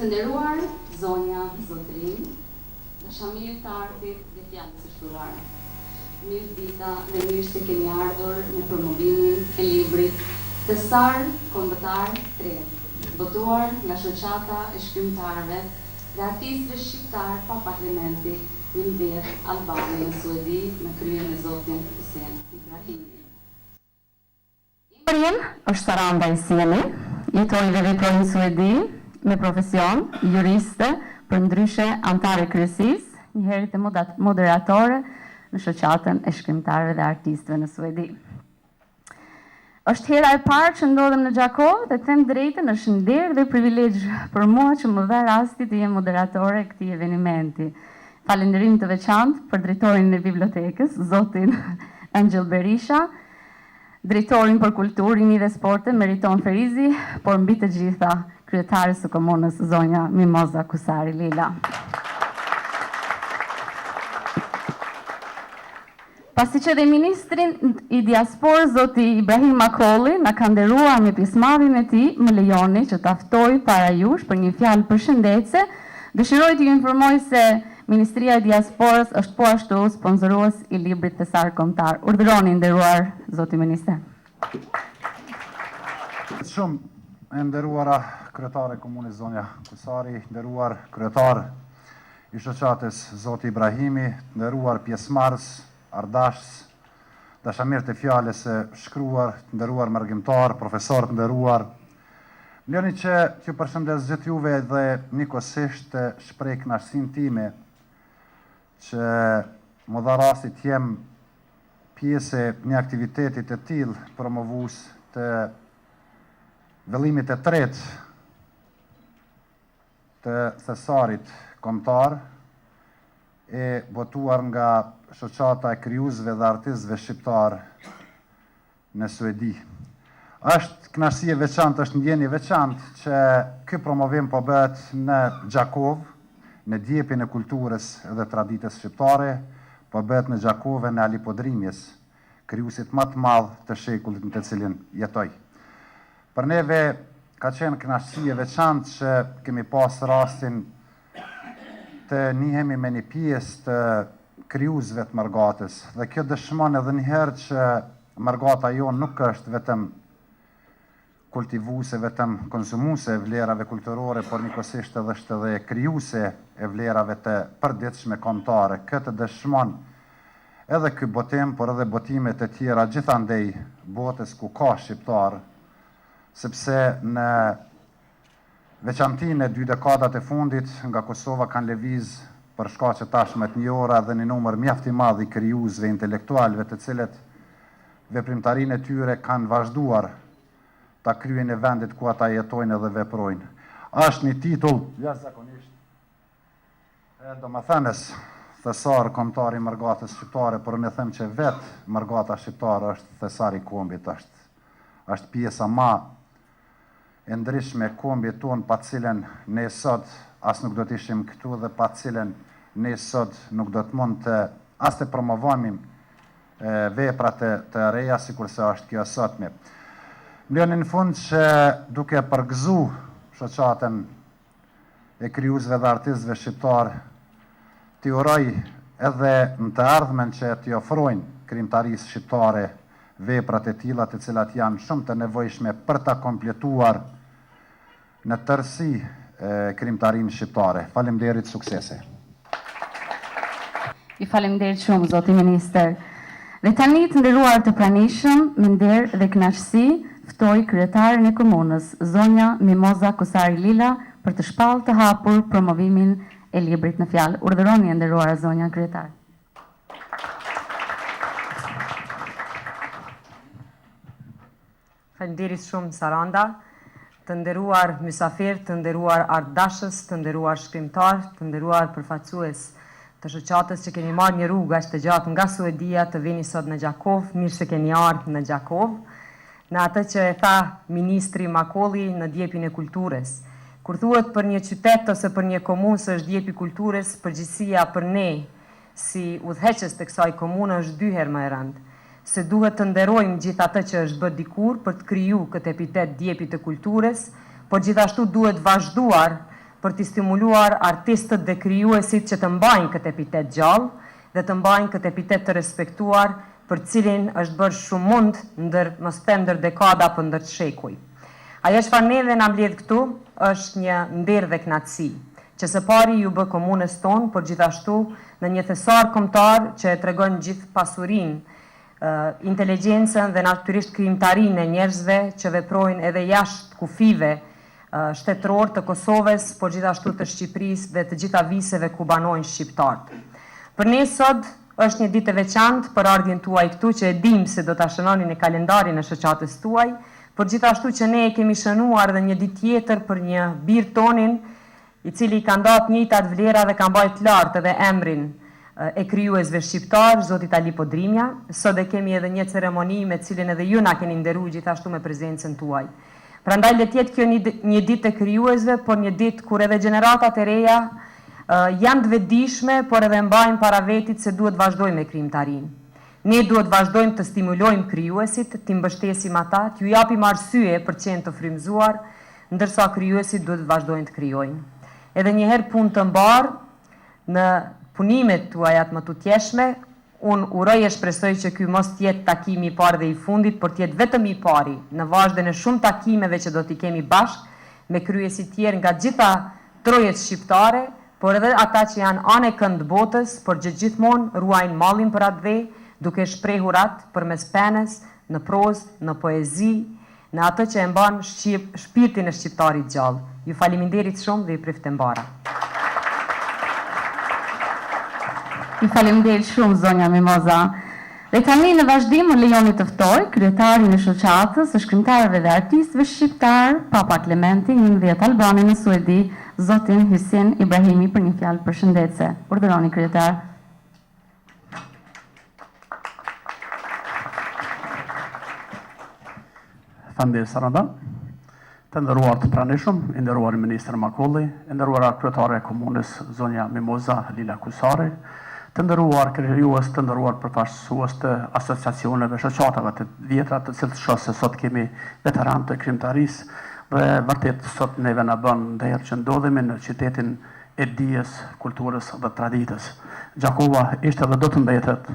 Të nderuar zonja zotrin, dashamirë të artit dhe fjalës së shkruar. Mirë dita dhe mirë se keni ardhur në promovimin e librit Tesar Kombëtar 3, botuar nga shoqata e shkrimtarëve dhe artistëve shqiptar pa parlamenti Wimbledh Albani në Suedi në kryen e zotin Hussein Ibrahimi. Emri im është Saranda Isiemi, jetoj dhe veproj në Suedi me profesion, juriste, për ndryshe antare kryesisë, njëherët e moderatore në shoqatën e shkrimtarëve dhe artistëve në Suedi. Është hera e parë që ndodhem në Gjakov dhe them drejtën është nder dhe privilegj për mua që më dha rasti të jem moderatore e këtij evenimenti. Falënderim të veçantë për drejtorin e bibliotekës, zotin Angel Berisha, drejtorin për kulturën dhe sportin Meriton Ferizi, por mbi të gjitha kryetares së komunës zonja Mimoza Kusari Lila. Pasi që dhe ministrin i diasporës zoti Ibrahim Makolli na ka nderuar me pjesëmarrjen e tij, më lejoni që ta ftoj para jush për një fjalë përshëndetse. Dëshiroj t'ju informoj se Ministria e Diasporës është po ashtu sponsorues i librit Tesar Kombëtar. Urdhëroni nderuar zoti minister. Shumë e nderuara kryetare e komunës zonja Kusari, nderuar kryetar i shoqatës zoti Ibrahimi, nderuar pjesëmarrës, ardashës, dashamirë të fjalës së shkruar, nderuar mërgjimtar, profesor të nderuar. Lëni që t'ju përshëndes gjithë juve dhe njëkohësisht të shpreh kënaqësinë time që më dha rasti të jem pjesë e një aktiviteti të tillë promovues të vëllimit të tretë të thesarit kombëtar e botuar nga shoqata e krijuesve dhe artistëve shqiptar në Suedi. Është kënaqësi e veçantë, është ndjenjë e veçantë që ky promovim po bëhet në Gjakov, në djepin e kulturës dhe traditës shqiptare, po bëhet në Gjakov në Alipodrimjes, krijuesit më të madh të shekullit në të cilin jetoj. Për neve ka qenë kënaqësi e veçantë që kemi pas rastin të njihemi me një pjesë të krijuesve të Margatës, dhe kjo dëshmon edhe një herë që Margata jonë nuk është vetëm kultivuese, vetëm konsumuese e vlerave kulturore, por njëkohësisht edhe është edhe krijuese e vlerave të përditshme kombëtare. Këtë dëshmon edhe ky botim, por edhe botimet e tjera gjithandej botës ku ka shqiptar, sepse në veçantinë e 2 dekadat e fundit nga Kosova kanë lëviz për shkaqe tashme të njohura dhe një numër mjaft i madh i krijuesve intelektualëve të cilët veprimtarinë e tyre kanë vazhduar ta kryejnë në vendit ku ata jetojnë edhe veprojnë. Është një titull jashtëzakonisht domethënës thesar kombëtar i Margatës shqiptare, por ne them që vetë Margata shqiptare është thesari i kombit, është pjesa më e ndryshme e kombit tonë, pa cilën ne sot as nuk do të ishim këtu dhe pa cilën ne sot nuk do të mund të as të promovojmë vepra të reja sikurse është kjo sotme. Mbjoni në fund që duke përgëzu shoqatën e krijuesve dhe artistëve shqiptar, t'i uroj edhe në të ardhmen që t'i ofrojnë krijimtarisë shqiptare veprat e tilla të cilat janë shumë të nevojshme për ta kompletuar në tërësi krijimtarinë shqiptare. Faleminderit, suksese. Ju faleminderit shumë, zoti ministër. Dhe tani të nderuar të pranishëm, me nder dhe kënaqësi, ftoj kryetaren e komunës, zonja Mimoza Kusari Lila, për të shpallë të hapur promovimin e librit në fjalë. Urdhëroni e nderuara zonja kryetar. Faleminderit shumë Saranda, të nderuar mysafir, të nderuar ardashës, të nderuar shkrimtar, të nderuar përfaqësues të shoqatës që keni marrë një rrugë aq të gjatë nga Suedia të vini sot në Gjakov, mirë se keni ardhur në Gjakov, në atë që e tha ministri Makolli në Djepin e Kulturës. Kur thuhet për një qytet ose për një komunë se është Djepi i Kulturës, përgjegjësia për ne si udhëheqës të kësaj komune është dy herë më e rëndë. Se duhet të nderojmë gjithë atë që është bërë dikur për të kriju këtë epitet Djepi të Kulturës, por gjithashtu duhet vazhduar për të stimuluar artistët dhe krijuesit që të mbajnë këtë epitet gjallë dhe të mbajnë këtë epitet të respektuar për cilin është bërë shumë mund ndër mos them ndër dekada për ndër shekuj. Ajo çfarë neve na mbledh këtu është një nder dhe kënaqësi, që së pari ju bë komunës tonë, por gjithashtu në një thesar kombëtar që e tregon gjithë pasurinë, inteligjencën dhe natyrisht krijimtarinë e njerëzve që veprojnë edhe jashtë kufive shtetëror të Kosovës, por gjithashtu të Shqipërisë dhe të gjitha viseve ku banojnë shqiptarët. Për ne sot është një ditë e veçantë për ardhjen tuaj këtu, që e dim se do ta shënoni në kalendarin e shoqatës tuaj, por gjithashtu që ne e kemi shënuar dhe një ditë tjetër për një bir tonin, i cili ka ndat njëjtat vlera dhe ka mbajt lart edhe emrin e krijuesve shqiptar, zotit Ali Podrimja. Sot e kemi edhe një ceremoni me cilin edhe ju na keni nderuar gjithashtu me prezencën tuaj. Prandaj le të jetë kjo një ditë e krijuesve, por një ditë kur edhe gjeneratat e reja janë të vetëdijshme, por edhe mbajnë para vetit se duhet vazhdojmë me krijimtarinë. Ne duhet vazhdojmë të stimulojmë krijuesit, të mbështesim ata, t'ju japim arsye për të qenë të frymëzuar, ndërsa krijuesit duhet vazhdojnë të krijojnë. Edhe një herë punë të mbarë në punimet tuaja më të tjeshme, unë uroj e shpresoj që ky mos tjetë takimi i parë dhe i fundit, por tjetë vetëm i pari në vazhdën e shumë takimeve që do t'i kemi bashkë me kryesit tjerë nga gjitha trojet shqiptare, por edhe ata që janë anë e këndë botës, por gjithmonë ruajnë mallin për atë dhe, duke shprehur atë përmes penës, në prozë, në poezi, në atë që e mban shpirtin e shqiptarit gjallë. Ju faleminderit shumë dhe ju priftem bara. Ju faleminderit shumë, zonja Mimoza. Dhe tani në vazhdim më lejoni të ftoj kryetarin e shoqatës së shkrimtarëve dhe artistëve shqiptar, Papa Klementi, 11 Albani në Suedi, zotin Hysien Ibrahimi për një fjalë përshëndetse. Urdhëroni kryetar. Faleminderit Saranda. Të nderuar të pranishëm, i nderuar ministër Makolli, i nderuar kryetare e komunës zonja Mimoza Lila Kusari, të nderuar krijues, të nderuar përfaqësues të asociacioneve, shoqatave të vjetra, të cilët shoh se sot kemi veteranë të krijimtarisë dhe vërtet sot neve na bën nder që ndodhemi në qytetin e dijes, kulturës dhe traditës. Gjakova ishte dhe do të mbetet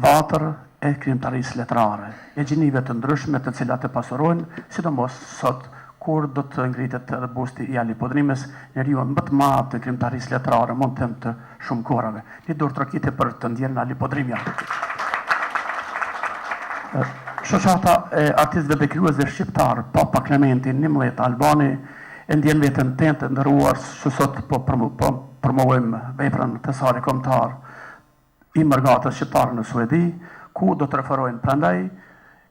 vatër e krijimtarisë letrare, e gjinive të ndryshme të cilat e pasurojnë, sidomos sot kur do të ngritet edhe busti i Ali Podrimës, njeriu më të madh të krijimtarisë letrare, mund të them të shumë kohërave. Një dorë trokite për të ndjerën Ali Podrimja. Shoqata e artistëve dhe krijuesve shqiptar, Papa Klementi, 11 Albani, e ndjen veten të ndëruar që sot po promovojmë veprën të sari kombëtar i mërgatës shqiptare në Suedi, ku do të referojnë prandaj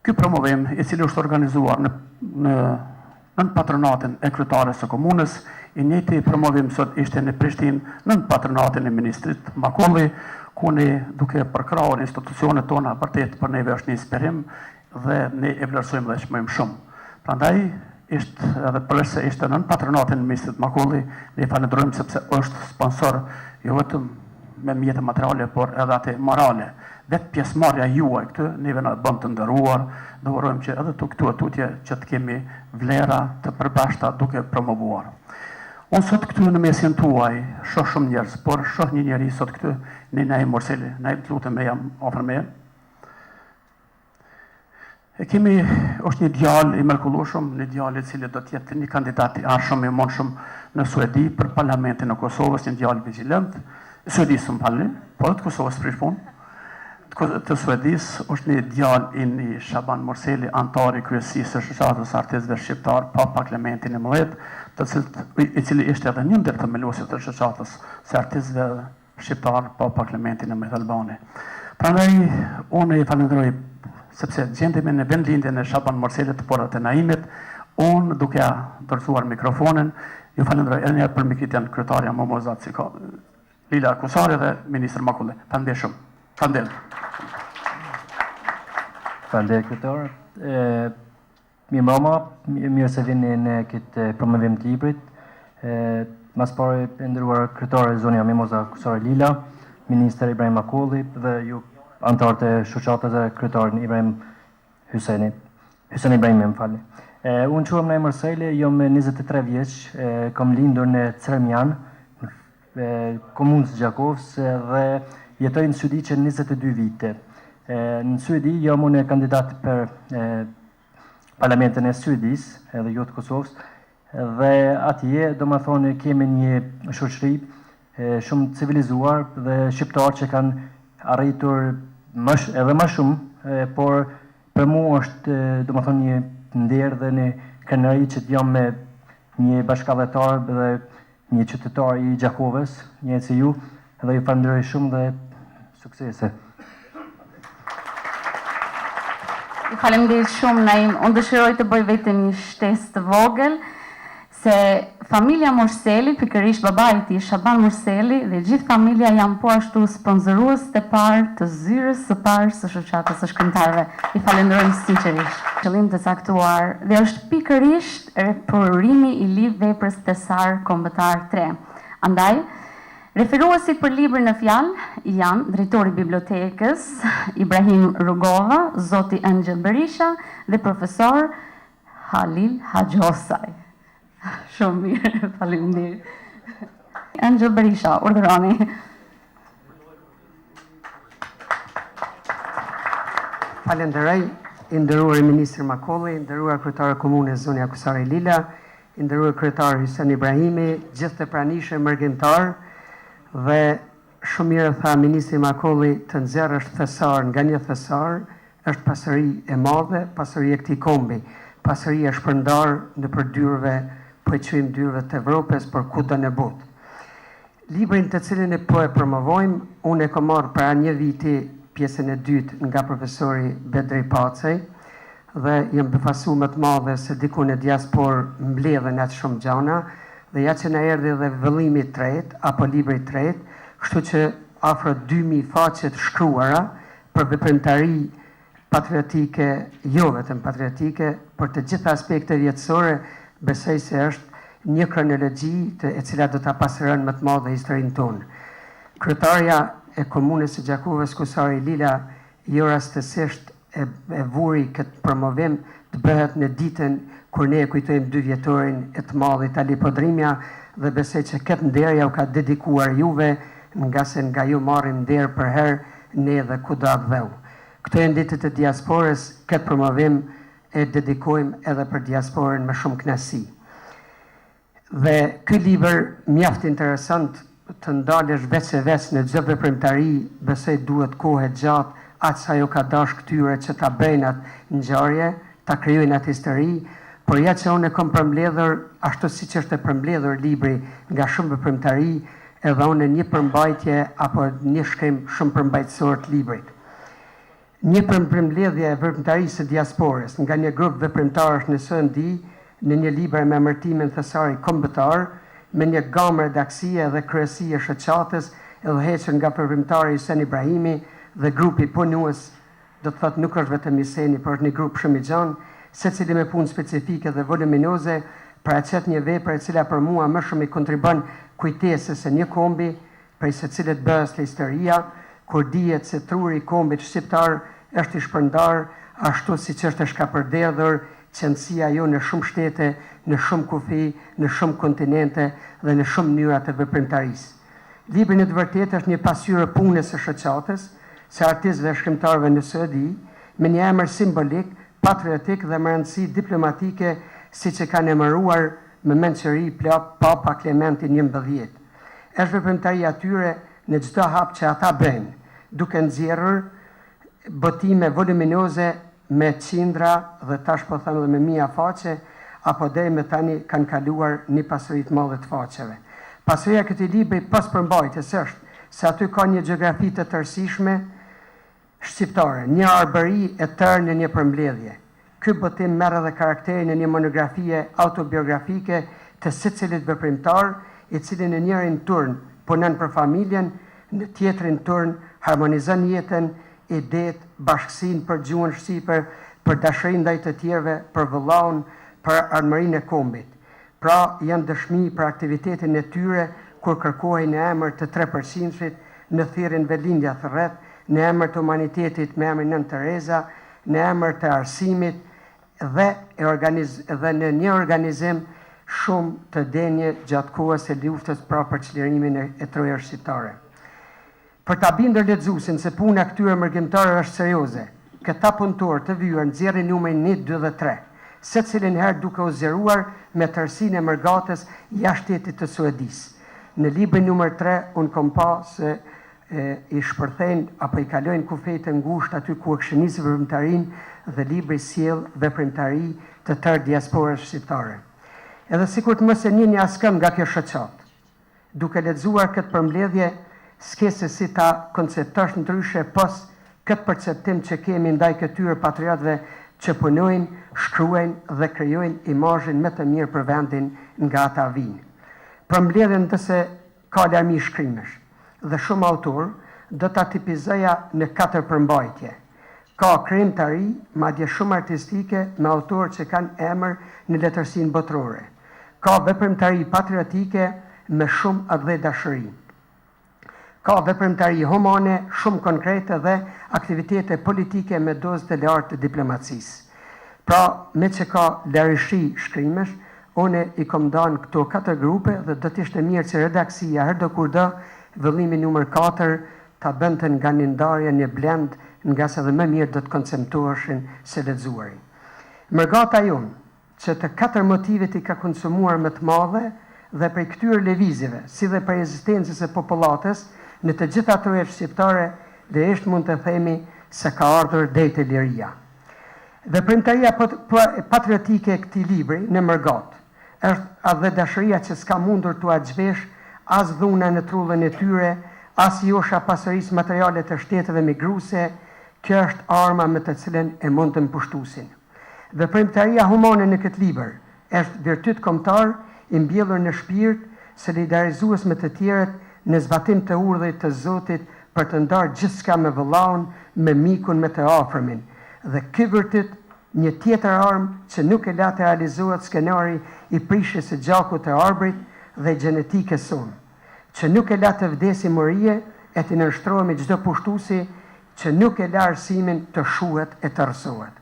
ky promovim i cili është organizuar në patronatin e kryetares së komunës, i njëjti promovim sot ishte në Prishtinë në patronatin e ministrit Makolli, ku ne duke përkrahur institucionet tona vërtet për neve është një inspirim dhe ne e vlerësojmë dhe çmojmë shumë. Prandaj ishte edhe përse ishte në patronatin e ministrit Makolli, ne falenderojmë sepse është sponsor jo vetëm me mjete materiale, por edhe atë morale. Vetë pjesëmarrja juaj këtu neve na bën të nderuar, dhe urojmë që edhe këtu e tutje që të kemi vlera të përbashkëta duke promovuar. Unë sot këtu në mesin tuaj, shoh shumë njerëz, por shoh një njeri sot këtu, në Naim Morseli, Naim të lutem me jam ofër me. E kemi, është një djalë i mrekullueshëm, një djalë i cili do të jetë një kandidat i arshëm i mundshëm në Suedi për parlamentin e Kosovës, një djalë vigjilent, Suedisë më falni, po të Kosovës prish punë. Të Suedis është një djalë i një Shaban Morseli, antar i kryesisë së shoqatës artistëve shqiptar Papa Klementi XI, i cili ishte edhe një ndër themeluesit të shoqatës së artistëve shqiptar Papa Klementi XI Albani. Prandaj unë i falenderoj sepse gjendemi në vendlindjen e Shaban Morselit të porrat e Naimit, unë duke ja dorëzuar mikrofonin, ju falenderoj edhe një herë për mikritjen kryetarja Momozat Lila Kusari dhe ministër Makulli. Faleminderit shumë. Faleminderit kryetar. Mirë mama, mirë se vini në këtë promovim të librit. Mas pare e ndëruar kryetare zonja Mimoza Kusari Lila, ministër Ibrahim Makulli dhe ju antarët e shoqatës e kryetarin Ibrahim Hyseni Ibrahimi, më falni. Unë quhem Naim Morseli, jam 23 vjeç, kam lindur në Cermian, komunës Gjakovës dhe jetoj në Suedi që 22 vite. Në Suedi jam unë kandidat për parlamentin e Suedis, edhe jo të Kosovës, dhe atje do më thonë kemi një shoqëri shumë civilizuar dhe shqiptar që kanë arritur edhe më shumë, por për mu është do më thonë një nder dhe një kënaqësi që jam me një bashkëdhetar dhe një qytetar i Gjakovës, një si ju, dhe ju falenderoj shumë dhe suksese. Ju faleminderit shumë Naim. Unë dëshiroj të bëj vetëm një shtesë të vogël se familja Morseli, pikërisht babai i tij Shaban Morseli dhe gjithë familja janë po ashtu sponsorues të parë të zyrës së parë së shoqatës së shkrimtarëve. I falenderojmë sinqerisht. Qëllim të caktuar dhe është pikërisht përurimi i lidh veprës Tesar Kombëtar 3. Andaj, referuesit për librin në fjalë janë drejtori i bibliotekës Ibrahim Rugova, zoti Angel Berisha dhe profesor Halil Haxhosaj. Shumë mirë, faleminderit. Angel Berisha, urdhëroni. Falenderoj, i nderuar ministri Makulli, i nderuar kryetari i komunës zonja Kusari Lila, i nderuar kryetar Hyseni Ibrahimi, gjithë të pranishëm mërgjimtar, dhe shumë mirë tha ministri Makulli, të nxjerrë është thesar nga një thesar, është pasuri e madhe, pasuri e këtij kombi, pasuri e shpërndar në për dyrëve, po e quajmë dyrëve të Evropës, por kudo në botë. Librin të cilin e po e promovojmë, unë e kam marrë para një viti pjesën e dytë nga profesori Bedri Pacej, dhe jam befasu më të madhe se diku në diaspor mbledhen atë shumë gjana, dhe ja që na erdhi dhe vëllimi tretë, apo libri tretë, kështu që afro 2000 faqe të shkruara për veprimtari patriotike, jo vetëm patriotike, për të gjitha aspekte vjetësore, besoj se është një kronologji e cila do ta pasërën më të madhe historinë tonë. Kryetarja e komunës së Gjakovës Kusari Lila jo rastësisht e vuri këtë promovim të bëhet në ditën kur ne e kujtojmë 2 vjetorin e të madhit Ali Podrimja, dhe besoj që këtë nderja u ka dedikuar juve, nga se nga ju marrim nder për herë ne dhe kudo avdheu. Këto janë ditët e diasporës, këtë promovim e dedikojmë edhe për diasporën me shumë kënaqësi. Dhe ky libër mjaft interesant të ndalesh veç në çdo veprimtari, besoj duhet kohë gjatë atë sa jo ka dash këtyre që ta bëjnë atë ngjarje, ta krijojnë atë histori, por ja që unë e kam përmbledhur ashtu siç është e përmbledhur libri nga shumë veprimtari, edhe unë një përmbajtje apo një shkrim shumë përmbajtësor të librit. Një përmbledhje e veprimtarisë së diasporës nga një grup veprimtarësh në SND në një libër me emërtimin Thesari Kombëtar, me një gamë redaksie dhe kryesi e shoqatës, edhe hequr nga veprimtari Hyseni Ibrahimi dhe grupi punues, do të thotë nuk është vetëm Hyseni, por është një grup shumë i gjanë, secili me punë specifike dhe voluminoze, paraqet një vepër e cila për mua më shumë i kontribon kujtesës së një kombi, prej secilit bëhet historia, kur dihet se truri i kombit shqiptar është i shpërndar ashtu siç është e shkapërderdhur qëndësia jo në shumë shtete, në shumë kufi, në shumë kontinente dhe në shumë mënyra të veprimtarisë. Libri në të vërtetë është një pasqyrë punës së shoqatës, së artistëve dhe shkrimtarëve në SODI, me një emër simbolik, patriotik dhe më rëndësi diplomatike, siç e kanë emëruar me mençuri Papa Klementi XI. Është veprimtaria atyre në çdo hap që ata bëjnë, duke nxjerrur botime voluminoze me qindra dhe tash po them edhe me mia faqe, apo deri me tani kanë kaluar një pasuri të madhe të faqeve. Pasuria e këtij libri pas përmbajtjes është se aty ka një gjeografi të tërësishme shqiptare, një arbëri e tërë në një përmbledhje. Ky botim merr edhe karakterin e një monografie autobiografike të secilit veprimtar, i cili në njërin turn punon për familjen, në tjetrin turn harmonizon jetën, idetë, bashkësinë për gjuhën shqipe, për dashurinë ndaj të tjerëve, për vëllaun, për armërinë e kombit. Pra janë dëshmi për aktivitetin e tyre kur kërkohen në emër të 3%-shit, në thirrjen velindja rreth, në emër të humanitetit me emrin Nën Tereza, në emër të arsimit dhe në një organizim shumë të denje gjatë kohës së luftës për çlirimin e trojës shqiptare. Për ta bindur lexuesin se puna e këtyre mërgimtarëve është serioze, këta punëtorë të vyer nxjerrin numrin 1, 2 dhe 3, secilin herë duke u zgjeruar me tërësinë e mërgatës jashtë shtetit të Suedisë. Në librin numër 3 unë kam pa se i shpërthejnë apo i kalojnë kufejtë ngushtë aty ku këshinisë veprimtarinë dhe libri sjell veprimtari të tërë diasporës shqiptare. Edhe sikur të mos e njihni askëm nga kjo shoqat, duke lexuar këtë përmbledhje, s'ke se si ta konceptosh ndryshe pos këtë perceptim që kemi ndaj këtyre patriotëve që punojnë, shkruajnë dhe krijojnë imazhin më të mirë për vendin nga ata vinë. Përmbledhjen ndëse ka larmi shkrimesh dhe shumë autor, do ta tipizoja në 4 përmbajtje. Ka krijimtari, madje shumë artistike, me autorë që kanë emër në letërsinë botërore. Ka veprimtari patriotike me shumë dhe dashuri. Ka veprimtari humane, shumë konkrete dhe aktivitete politike me dozë të lartë të diplomacisë. Pra, me që ka larishi shkrimesh, une i kom danë këto 4 grupe dhe do t'ishte mirë që redaksia herdo kur do vëllimi numër 4 ta bënte nga një ndarje një blend, nga se dhe më mirë do të konceptoheshin se lexuari. Mërgata jonë, që të 4 motivit i ka konsumuar më të madhe dhe prej këtyre lëvizjeve, si dhe për ekzistencës e popullatës, në të gjitha trojet shqiptare dhe ishtë mund të themi se ka ardhur deri te liria. Veprimtaria patriotike e këtij libri në Mërgat është edhe dashuria që s'ka mundur t'u zhvesh as dhuna në trullën e tyre, as josha pasërisë materiale të shteteve migruese. Kjo është arma me të cilën e mund të mpushtusin. Veprimtaria humane në këtë libër është virtyt kombëtar i mbjellur në shpirt, solidarizues me të tjerët në zbatim të urdhrit të Zotit për të ndarë gjithçka me vëllaun, me mikun, me të afërmin. Dhe ky vërtet një tjetër armë që nuk e la të realizohet skenari i prishjes së gjakut të arbrit dhe gjenetikës sonë, që nuk e la të vdesi morie e të nënshtrohemi çdo pushtuesi, që nuk e la arsimin të shuhet e të rësohet.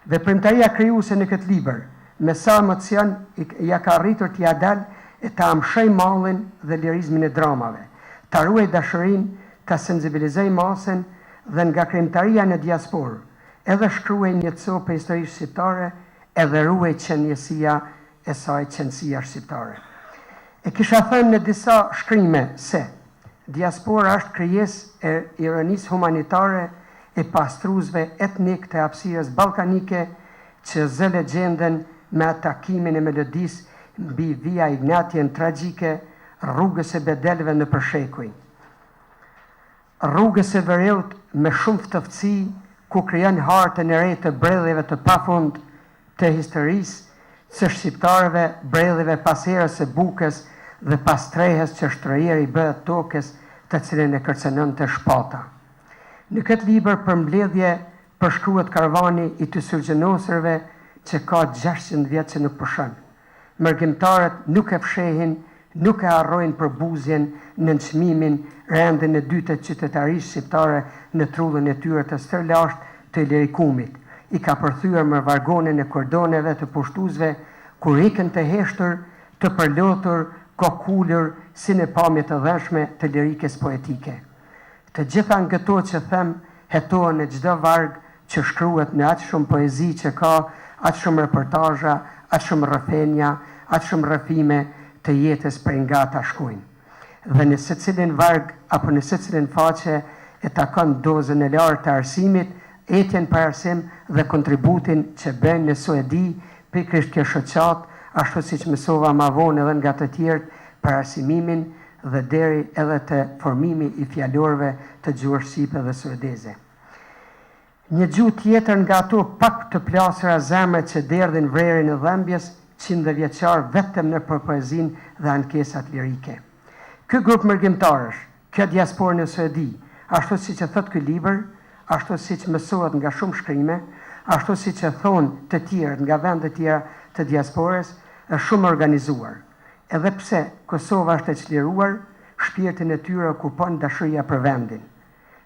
Veprimtaria krijuese në këtë libër, me sa emocion ja ka arritur t'ia dal e ta amshoj mallin dhe lirizmin e dramave, ta ruaj dashurinë, ta sensibilizoj masën dhe nga krijimtaria në diasporë, edhe shkruaj një copë historisë shqiptare, edhe ruaj qenjësia e saj, qenësia shqiptare. E kisha thënë në disa shkrime se diaspora është krijesë e ironisë humanitare e pastruesve etnik të hapësirës ballkanike që zë legjenden me atakimin e melodisë mbi Via Ignatien tragjike, rrugës e bedelëve në përshekuj. Rrugës e Vereut me shumë ftofësi ku krijon hartën e re të bredhjeve të pafund të historisë së shqiptarëve, bredhjeve pas erës së bukës dhe pas trehes që shtrojeri bëhet tokës të cilën e kërcënon të shpata. Në këtë libër përmbledhje përshkruhet karvani i të surgjenosërve që ka 600 vjetë që nuk përshën. Mërgjimtarët nuk e fshehin, nuk e harrojnë përbuzjen në nënçmimin rendin e dytë të qytetarisë shqiptare në trullën e tyre të stërlasht të Ilirikumit, i ka përthyer me vargonin e kordoneve të pushtuzve, kur ikën të heshtër, të përlotur, kokullur, si në pamje të dhenshme të lirikës poetike. Të gjitha nga këto që them, hetohen në çdo varg që shkruhet në aq shumë poezi që ka, aq shumë reportazha, aq shumë rrëfenja, aq shumë rrëfime të jetës prej nga ta shkojnë. Dhe në secilin varg apo në secilin faqe e takon dozën e lartë të arsimit, etjen për arsim dhe kontributin që bën në Suedi, pikërisht kjo shoqat, ashtu siç mësova më vonë edhe nga të tjerët, për arsimimin dhe deri edhe të formimi i fjalorëve të gjuhës shqipe dhe suedeze. Një gjuhë tjetër nga ato pak të plasura zemre që derdhin vrerjen e dhembjes, 100 vjeçar vetëm në poezinë dhe ankesat lirike. Ky grup mërgjimtarësh, kjo diasporë në Suedi, ashtu siç e thot ky libër, ashtu siç mësohet nga shumë shkrime, ashtu siç e thonë të tjerë nga vende të tjera të diasporës, është shumë organizuar. Edhe pse Kosova është e çliruar, shpirtin e tyre okupon dashuria për vendin.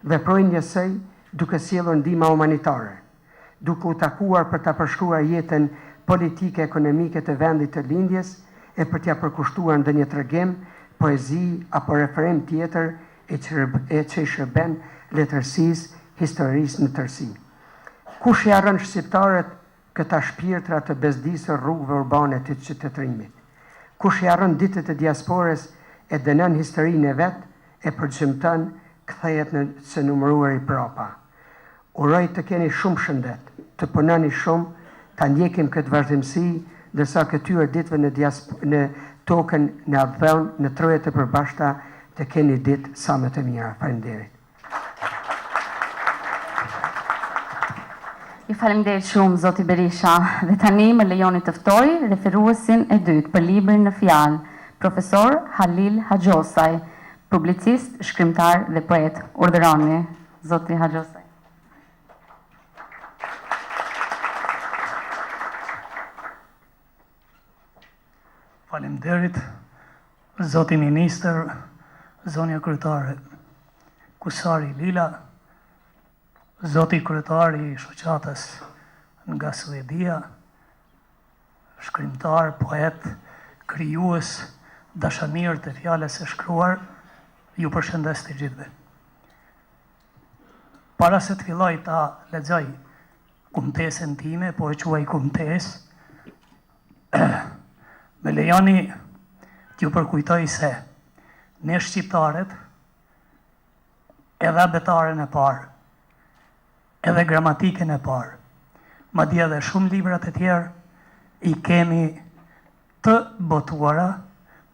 Veprojnë njësoj duke sjellur ndihmë humanitare, duke u takuar për ta përshkruar jetën politike ekonomike të vendit të lindjes e për t'ia përkushtuar ndonjë tregim, poezi apo referim tjetër e që i shërben letërsisë, historisë në tërësi. Kush i harron shqiptarët këta shpirtra të bezdisur rrugëve urbane të qytetërimit? Kush i harron ditët e diasporës e dënon historinë e vet, e përgjymton, kthehet në së numëruar i prapa. Uroj të keni shumë shëndet, të punoni shumë, ta ndjekim këtë vazhdimsi, ndërsa këtyre ditëve në tokën në Advell, në trojet e përbashkëta, të keni ditë sa më të mira. Faleminderit. Ju faleminderit shumë, Zoti Berisha. Dhe tani më lejoni të ftoj referuesin e dytë për librin në fjalë, profesor Halil Haxhosaj, publicist, shkrimtar dhe poet. Urdhëroni, Zoti Haxhosaj. Faleminderit, Zoti Ministër, Zonja Kryetare Kusari Lila, Zoti Kryetari i Shoqatës nga Suedia, shkrimtar, poet, krijues, dashamir të fjalës së shkruar, ju përshëndes të gjithëve. Para se të filloj ta lexoj kumtesën time, po e quaj kumtesë, me lejoni t'ju përkujtoj se ne shqiptarët, edhe betaren e parë, edhe gramatikën e parë, madje edhe shumë librat e tjerë, i kemi të botuara,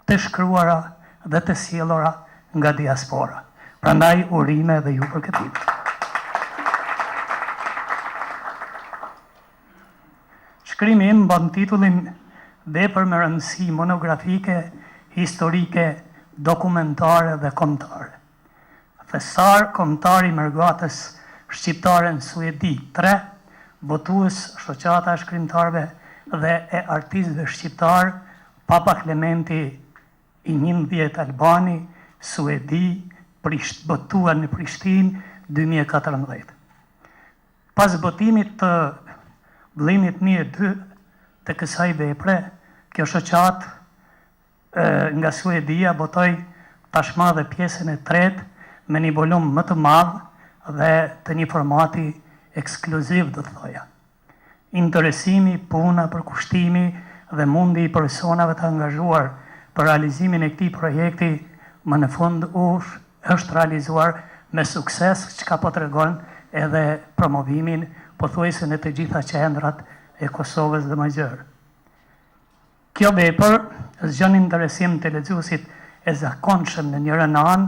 të shkruara dhe të sjellura nga diaspora. Prandaj urime dhe ju për këtë. Shkrimi im mban titullin Vepër me rëndësi monografike, historike, dokumentare dhe kombëtare. Thesar kombëtar i Mërgatës shqiptare në Suedi 3, botues shoqata e shkrimtarëve dhe e artistëve shqiptar, Papa Klementi i 11 Albani, Suedi, botuar në Prishtinë 2014. Pas botimit të vllimit 1-2 të kësaj vepre, kjo shoqat nga Suedia botoi tashmë dhe pjesën e tretë me një volum më të madh dhe të një formati ekskluziv, do të thoja. Interesimi, puna, përkushtimi dhe mundi i personave të angazhuar për realizimin e këtij projekti më në fund është realizuar me sukses, çka po tregon edhe promovimin pothuajse në të gjitha qendrat e Kosovës dhe më gjërë. Kjo vepër zgjon interesim të lexuesit e zakonshëm në njërin anë,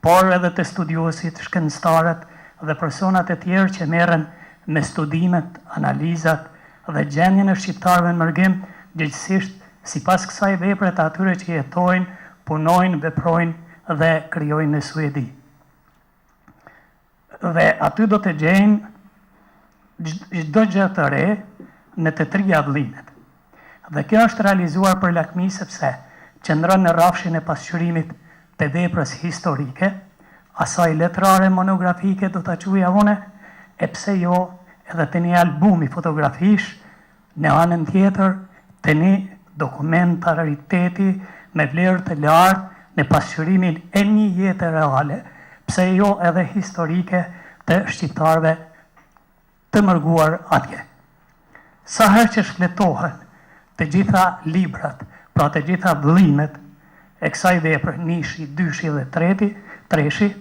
por edhe të studiuesit, shkencëtarët dhe personat e tjerë që merren me studimet, analizat dhe gjendjen e shqiptarëve në mërgim, gjithësisht sipas kësaj vepre të atyre që jetojnë, punojnë, veprojnë dhe krijojnë në Suedi. Dhe aty do të gjejnë çdo gjë të re në të trija vëllimet. Dhe kjo është realizuar për lakmi sepse qëndron në rrafshin e pasqyrimit të veprës historike, asaj letrare monografike do ta quaja unë, e pse jo edhe të një albumi fotografish, në anën tjetër të një dokument rariteti me vlerë të lartë në pasqyrimin e një jetë reale, pse jo edhe historike të shqiptarëve të mërguar atje. Sa herë që shfletohen të gjitha librat, pra të gjitha vëllimet e kësaj vepre, nishi, dyshi dhe treshi,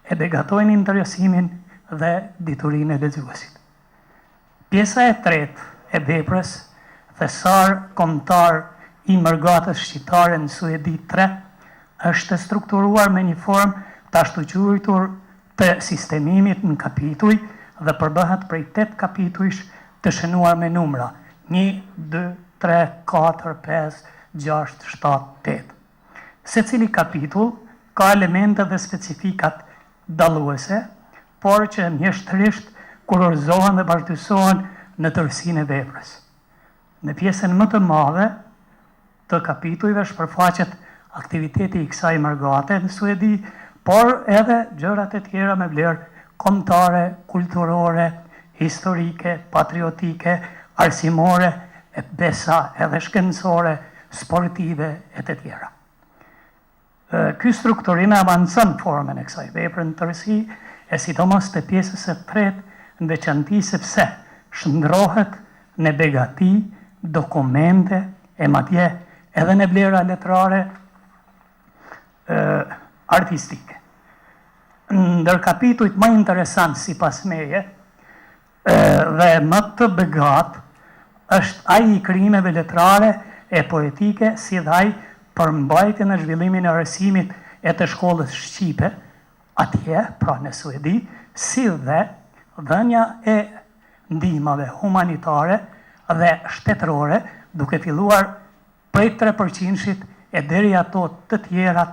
e begatojnë interesimin dhe diturinë e lexuesit. Pjesa e tretë e veprës, thesar kombëtar i mërgatës shqiptare në Suedi 3, është strukturuar me një formë të ashtu quajtur të sistemimit në kapituj dhe përbëhet prej 8 kapitujsh të shënuar me numra 1, 2, 3, 4, 5, 6, 7, 8. Se cili kapitull ka elemente dhe specifikat dalluese, por që mjeshtrisht kurorzohen dhe vazhdysohen në tërsinë e veprës. Në pjesën më të madhe të kapitujve shpërfaqet aktiviteti i kësaj mërgate në Suedi, por edhe gjërat e tjera me vlerë kombëtare, kulturore, historike, patriotike, arsimore, e besa edhe shkencore, sportive e të tjera. Ky strukturim e avancon formën e kësaj vepre në tërësi, e sidomos të pjesës së tretë në veçanti sepse shndrohet në begati, dokumente e madje edhe në vlera letrare artistike. Ndër kapitujt më interesant sipas meje dhe më të begat është ai i krijimeve letrare e poetike, si dhe ai për mbajtjen e zhvillimin e arsimit e të shkollës shqipe atje, pra në Suedi, si dhe dhënia e ndihmave humanitare dhe shtetërore, duke filluar prej 3%-shit e deri ato të tjerat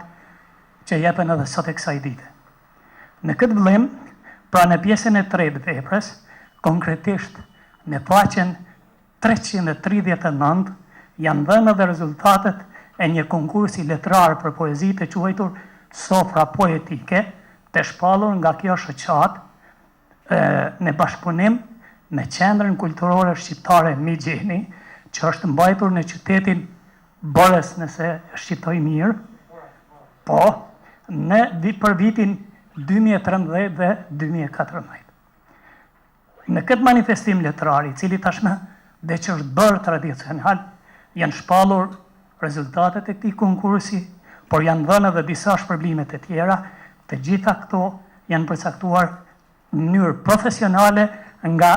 që jepen edhe sot e kësaj dite. Në këtë vëllim, pra në pjesën e tretë veprës, konkretisht në faqen 339 janë dhënë edhe rezultatet e një konkursi letrar për poezi të quajtur Sofra Poetike, të shpallur nga kjo shoqat në bashkëpunim me Qendrën Kulturore Shqiptare Migjeni, që është mbajtur në qytetin Bores, nëse shqiptoj mirë, po, për vitin 2013 dhe 2014. Në këtë manifestim letrar, i cili tashmë dhe që është bërë tradicional, janë shpallur rezultatet e këtij konkursi, por janë dhënë edhe disa shpërblimet e tjera, të gjitha këto janë përcaktuar në mënyrë profesionale nga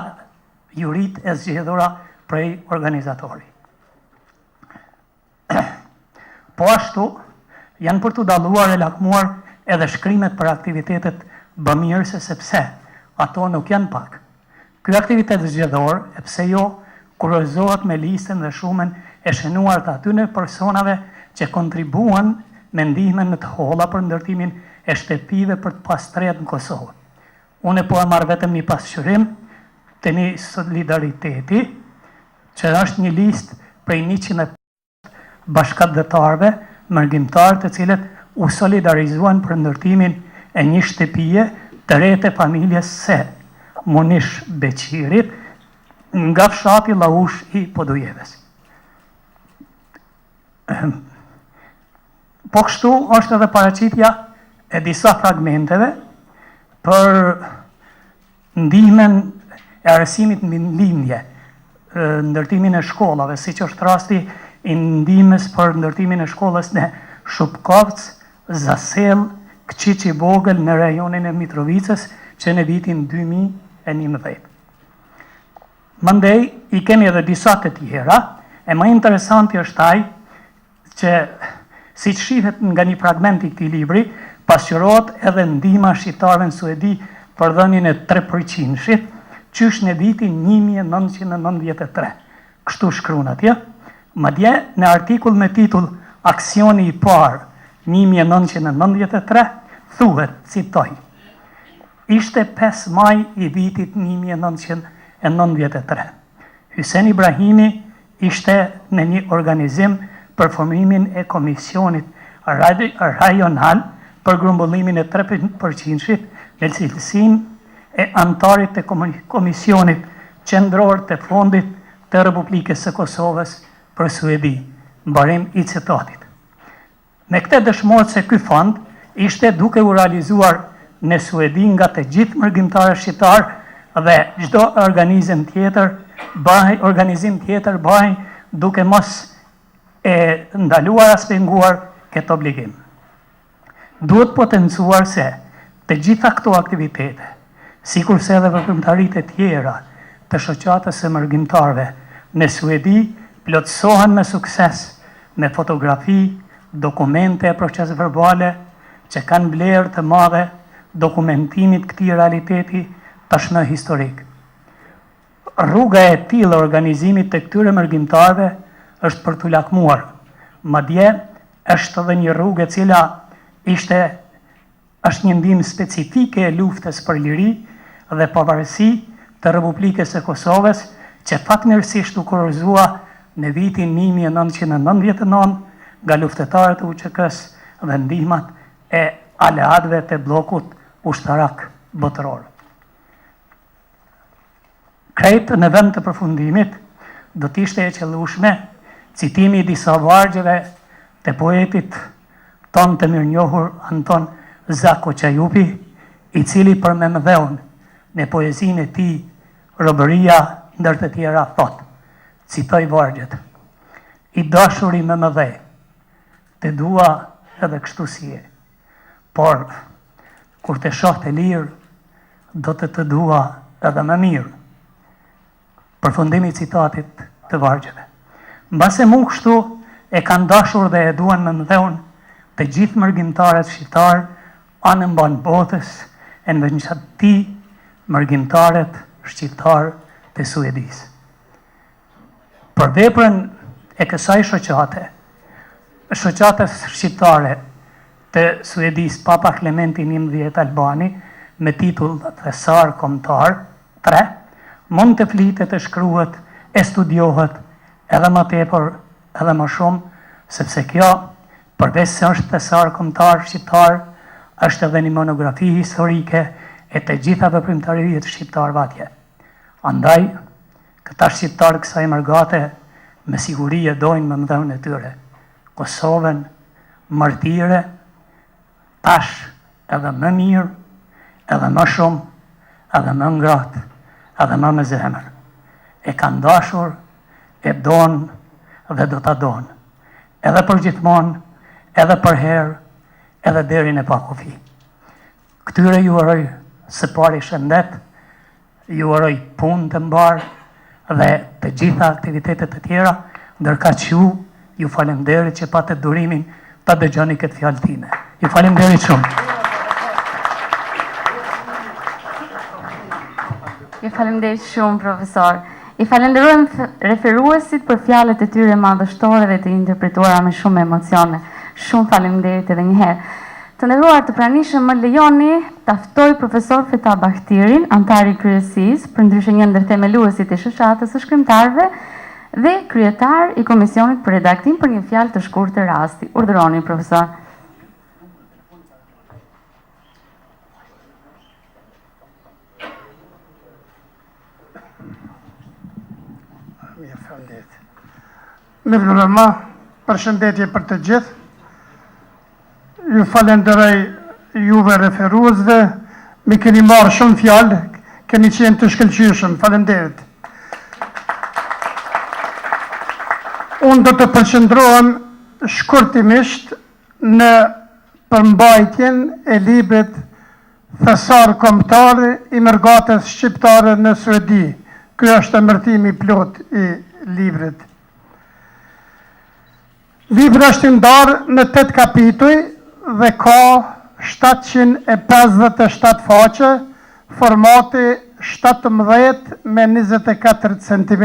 jurit e zgjedhura prej organizatori. Po ashtu, janë për të dalluar e lakmuar edhe shkrimet për aktivitetet bëmirëse, sepse ato nuk janë pak. Ky aktivitet zgjedhor, e pse jo, kurorzohet me listën dhe shumën e shënuar të atyne personave që kontribuan me ndihmën në të holla për ndërtimin e shtëpive për të pastret në Kosovë. Unë po e marrë vetëm një pasqyrim të një solidariteti, që është një listë prej 100 bashkëdhetarëve, mërgjimtarë të cilët u solidarizuan për ndërtimin e një shtëpie të re të familjes Se Munish Beqirit nga fshati Laush i Podujeves. Po kështu është edhe paraqitja e disa fragmenteve për ndihmën e arsimit mbi lindje, ndërtimin e shkollave, siç është rasti i ndihmës për ndërtimin e shkollës në Shupkovc, Zasel, Kqiqi Vogël në rajonin e Mitrovicës, që në vitin 2011. Mandej, i kemi edhe disa të tjera, e më interesanti është ai që, si që shihet nga një fragment i këtij libri, pasqyrohet edhe ndihma shqiptarëve në Suedi për dhënien e 3%-shit, qysh në vitin 1993. Kështu shkruan atje. Madje në artikull me titull Aksioni i parë 1993, thuhet, citoj: ishte 5 maj i vitit 1993. Hyseni Ibrahimi ishte në një organizim për formimin e komisionit rajonal për grumbullimin e 3%-shit në cilësinë e antarit të komisionit qendror të fondit të Republikës së Kosovës për Suedi. Mbarim i citatit. Me këtë dëshmohet se ky fond ishte duke u realizuar në Suedi nga të gjithë mërgjimtarët shqiptar dhe çdo organizim tjetër bëhej duke mos e ndaluar as penguar këtë obligim. Duhet potencuar se të gjitha këto aktivitete, sikurse edhe veprimtaritë e tjera të shoqatës së mërgjimtarëve në Suedi plotësohen me sukses me fotografi, dokumente e proces verbale që kanë vlerë të madhe dokumentimit këtij realiteti tashmë historik. Rruga e tillë organizimit të këtyre mërgjimtarëve është për t'u lakmuar. Madje është edhe një rrugë e cila është një ndihmë specifike e luftës për liri dhe pavarësi të Republikës së Kosovës, që fatmirësisht u kurorëzua në vitin 1999 nga luftetarët e UÇK-s dhe ndihmat e aleatëve të bllokut ushtarak botëror. Krejt në vend të përfundimit, do t'ishte e qëllueshme citimi i disa vargjeve të poetit ton të mirënjohur Anton Zako Qajupi, i cili për Memdheun në poezinë e tij Robëria ndër të tjera thot, citoj vargjet: I dashuri Memdhe, të dua edhe kështu si je, por kur të shoh të lirë, do të dua edhe më mirë. Përfundimi i citatit të vargjeve. Mbase mu kështu e kanë dashur dhe e duan Memdheun të gjithë mërgjimtarët shqiptar anë mban botës, e në veçanti mërgjimtarët shqiptar të Suedis. Për veprën e kësaj shoqatës shqiptare të Suedis Papa Klementi XI Albani me titull Thesar Kombëtar 3, mund të flitet, të shkruhet, e studiohet edhe më tepër edhe më shumë, sepse kjo, përveç se është thesar kombëtar shqiptar, është edhe një monografi historike e të gjitha veprimtaritë shqiptarëve atje. Andaj, këta shqiptarë kësaj mërgate me siguri e dojnë Memdheun e tyre, Kosovën martire, tash edhe më mirë, edhe më shumë, edhe më ngratë, edhe më me zemër. E kanë dashur, e donë dhe do ta donë. Edhe për gjithmonë, edhe për herë, edhe deri në pakufi. Këtyre ju uroj së pari shëndet, ju uroj punë të mbarë dhe të gjitha aktivitetet të tjera, ndërka që ju falemderit që patët durimin ta dëgjoni këtë fjalë time. Ju falemderit shumë. Ju falemderit shumë, profesor. I falenderojmë referuesit për fjalët e tyre madhështore dhe të interpretuara me shumë emocione. Shumë falemderit edhe një herë. Të nderuar të pranishëm, më lejoni ta ftoj profesor Feta Bahtirin, antari i kryesisë, për ndryshe një ndër themeluesit e shoqatës së shkrimtarëve dhe kryetar i komisionit për redaktim, për një fjalë të shkurtër rasti. Urdhëroni, profesor. Mirë, përshëndetje për të gjithë. Ju falenderoj juve referuesve, mi keni marrë shumë fjalë, keni qenë të shkëlqyeshëm, falenderit. Unë do të përqendrohem shkurtimisht në përmbajtjen e librit Thesar Kombëtar i mërgatës shqiptare në Suedi. Ky është emërtimi plot i librit. Libri është ndarë në 8 kapituj dhe ka 757 faqe, formati 17 me 24 cm.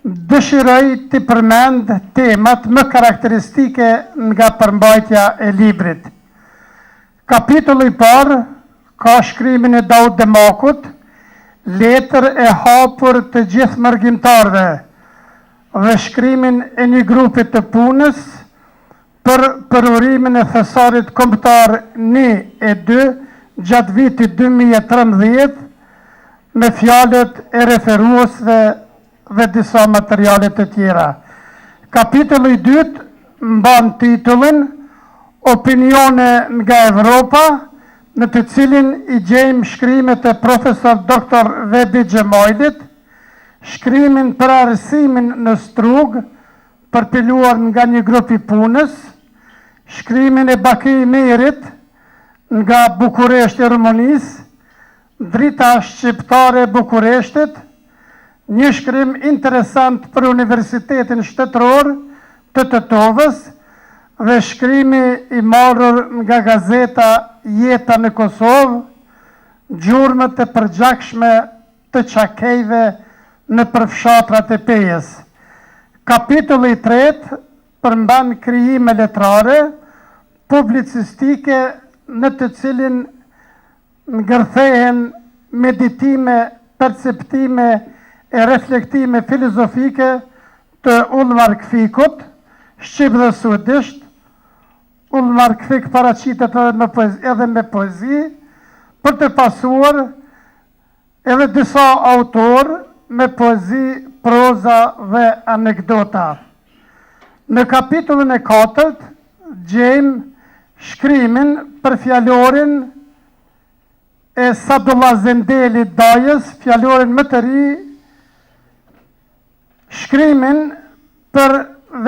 Dëshiroj të përmend temat më karakteristike nga përmbajtja e librit. Kapitulli i parë ka shkrimin e Daud Demakut, letër e hapur të gjithë mërgjimtarëve, dhe shkrimin e një grupit të punës për përurimin e thesarit kombëtar 1 e 2 gjatë vitit 2013 me fjalët e referuesve dhe disa materialet të tjera. Kapitulli 2 mban titullin Opinione nga Evropa, në të cilin i gjejmë shkrimet e profesor Dr. Vebi Gjemojlit, shkrimin për arsimin në Strug, përpiluar nga një grup i punës, shkrimin e Baki Merit nga Bukureshti Rumanisë, Drita Shqiptare Bukureshtit, një shkrim interesant për Universitetin Shtetëror të Tetovës dhe shkrimi i marrur nga gazeta Jeta në Kosovë, gjurmët e përgjakshme të qakejve në përfshatrat e Pejes. Kapitulli 3 përmban krijime letrare, publicistike në të cilin ngërthehen meditime, perceptime e reflektime filozofike të Ulmar Kfikut, shqip dhe suedisht. Ulmar Kfik paraqitet edhe me poezi, për të pasuar edhe disa autor me poezi, proza dhe anekdota. Në kapitullin e 4 gjejmë shkrimin për fjalorin e Sadullah Zendeli Dajës, fjalorin më të ri, shkrimin për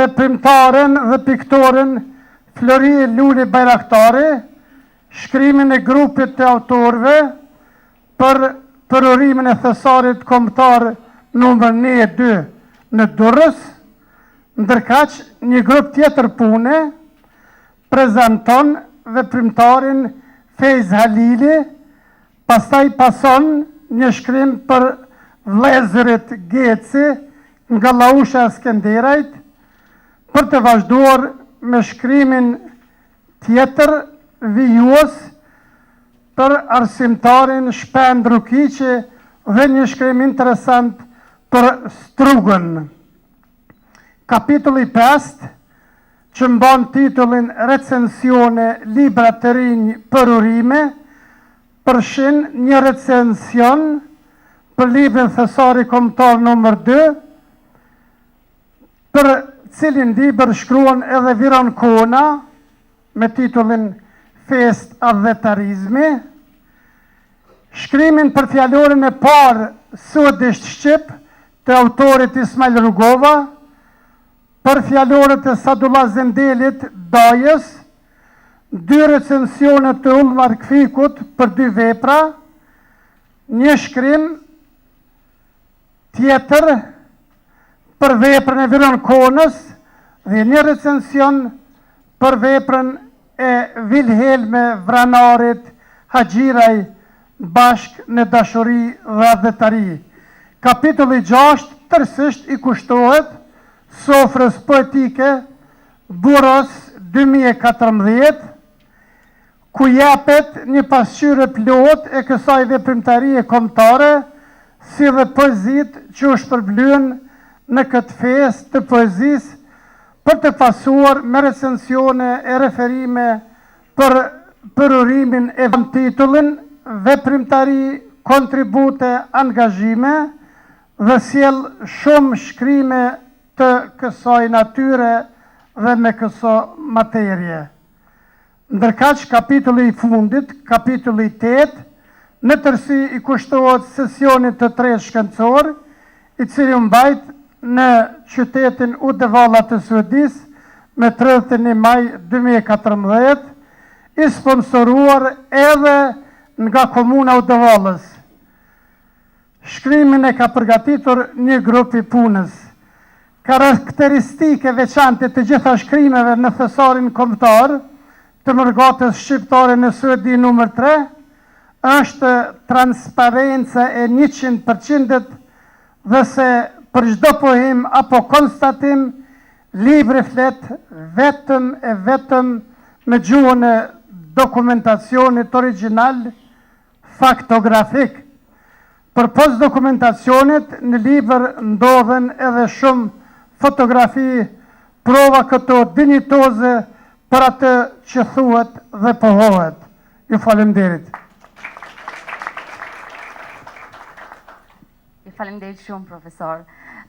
veprimtaren dhe piktoren Flori Luli Bajraktari, shkrimin e grupit të autorve për përorimin e thesarit kombëtar numër 1-2 në Durrës, ndërkaq një grup tjetër pune prezanton veprimtarin Fejz Halili, pastaj pason një shkrim për vlezërit Geci nga Lausha Skenderajt, për të vazhduar me shkrimin tjetër vijues për arsimtarin Shpend Rukiqi dhe një shkrim interesant për Strugën. Kapitulli 5, që mban titullin Recensione libra të rinj për urime, përshin një recension për librin thesari kombëtar numër 2, për cilin libër shkruan edhe Viron Kona, me titullin Fest Adhetarizmi, shkrimin për fjalorin e parë suedisht shqip të autorit Ismail Rugova, për fjaloret e Sadullah Zendelit Dajës, 2 recensionet të Ulmar Kfikut për 2 vepra, një shkrim tjetër për veprën e Viron Konës dhe një recension për veprën e Vilhelme Vranarit Haxhiraj bashk në dashuri dhe adhetari. Kapitulli 6 tërësisht i kushtohet sofrës poetike Buros 2014, ku japet një pasqyrë plot e kësaj veprimtarie kombëtare, si dhe poezit që u shpërblyen në këtë festë të poezisë, për të pasuar me recensione e referime për përurimin e titullin Veprimtari, kontribute, angazhime, dhe sjell shumë shkrime të kësaj natyre dhe me këso materje. Ndërkaq kapitulli i fundit, kapitulli 8, në tërsi i kushtohet sesionit të 3 shkencor, i cili mbajt në qytetin Uddevalla të Suedis me 31 maj 2014, i sponsoruar edhe nga komuna Uddevallës. Shkrimin e ka përgatitur një grup i punës. Karakteristike veçante të gjitha shkrimeve në thesarin kombëtar të mërgatës shqiptare në Suedi numër 3 është transparenca e 100% dhe se për çdo pohim apo konstatim libri flet vetëm e vetëm me gjuhën e dokumentacionit original faktografik. Për pos dokumentacionit në libër ndodhen edhe shumë fotografi, prova këto dinjitoze për atë që thuhet dhe pohohet. Ju falemderit. Faleminderit shumë, profesor.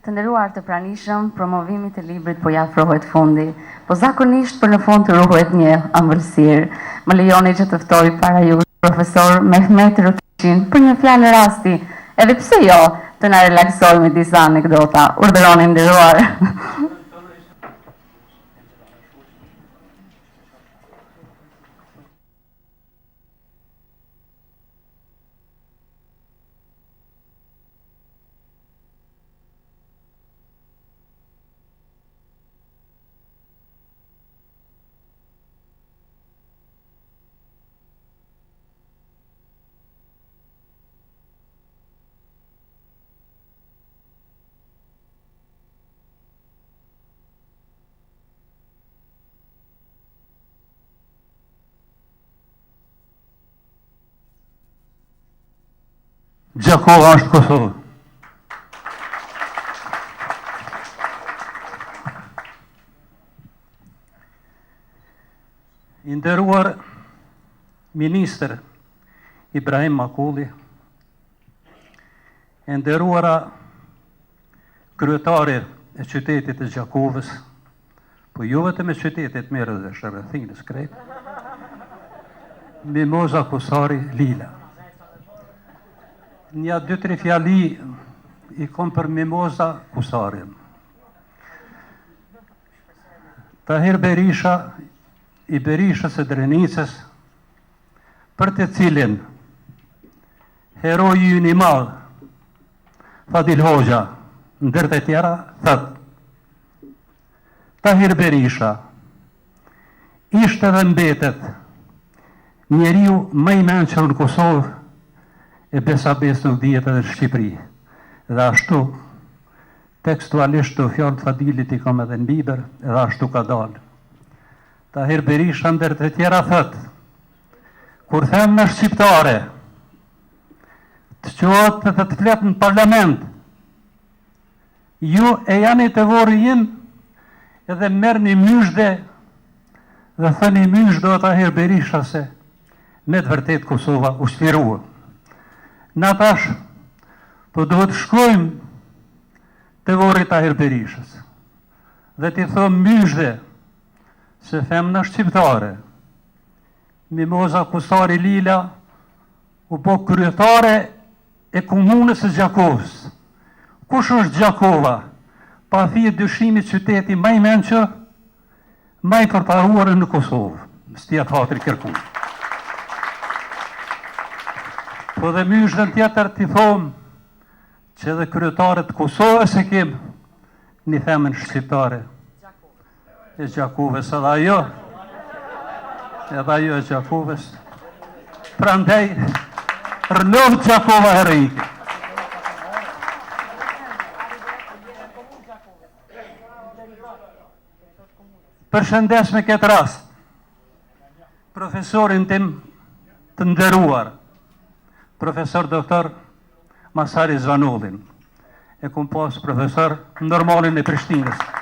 Të nderuar të pranishëm, promovimi të librit po ja afrohet fundi, po zakonisht për në fund të ruhet një ëmbëlsirë. Më lejoni që të ftoj para ju profesor Mehmet Rutishin për një fjalë rasti, edhe pse jo, të na relaksoj me disa anekdota. Urdhëroni nderuar. Gjakova është Kosovë. I nderuar ministër Ibrahim Makulli, e nderuara kryetari e qytetit të Gjakovës, po jo vetëm e qytetit Merë dhe Shërëthinës krejt, Mimoza Kusari Lila. Nja 2-3 fjali i kom për Mimoza Kusarin. Tahir Berisha, i Berishës e Drenicës, për të cilin heroi ju një madh, Fadil Hoxha, ndër të tjera, thët, Tahir Berisha ishte dhe mbetet njeriu më i mençur në Kosovë, e besa nuk dihet edhe në Shqipëri. Dhe ashtu, tekstualisht të fjallë të Fadilit i kam edhe në liber, edhe ashtu ka dalë. Tahir Berisha ndër të tjera thëtë, kur them në shqiptare, të qohet dhe të fletë në parlament, ju e janë i të vorë jim, edhe merë një myshde, dhe thënë një myshdo Tahir Berisha se, me të vërtet Kosova u shtirua. Na tash, po duhet shkojmë të vorrit Tahir Berishës, dhe t'i thomë myshde, se femna shqiptare, Mimoza Kusari Lila, u po kryetare e komunës së Gjakovës. Kush është Gjakova? Pa thirë dyshimit qyteti më i mençur, më i përparuar në Kosovë, s'tia Hatri Kërku. Po dhe myshdën tjetër t'i thomë që dhe kryetarët Kosovës e kem një femën shqiptare e Gjakovës, edhe ajo e Gjakovës. Prandaj, rënovë Gjakova heroike. Përshëndes me këtë rast, profesorin tim të nderuar, profesor doktor Masari Zvanullin, e kom pas profesor normalin e Prishtinës.